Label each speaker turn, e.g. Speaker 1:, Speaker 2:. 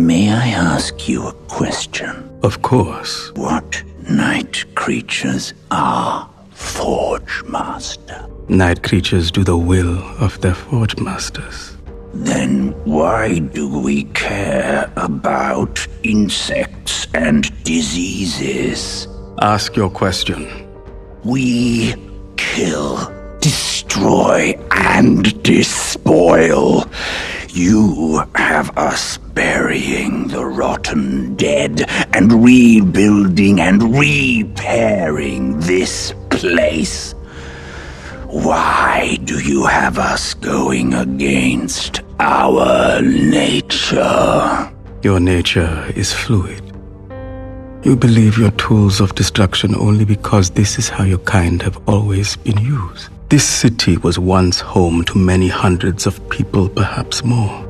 Speaker 1: May I ask you a question?
Speaker 2: Of course.
Speaker 1: What night creatures are Forge Master?
Speaker 2: Night creatures do the will of their Forge Masters.
Speaker 1: Then why do we care about insects and diseases?
Speaker 2: Ask your question.
Speaker 1: We kill, destroy, and despoil. You have us burying the rotten dead and rebuilding and repairing this place. Why do you have us going against our nature?
Speaker 2: Your nature is fluid. You believe your tools of destruction only because this is how your kind have always been used. This city was once home to many hundreds of people, perhaps more.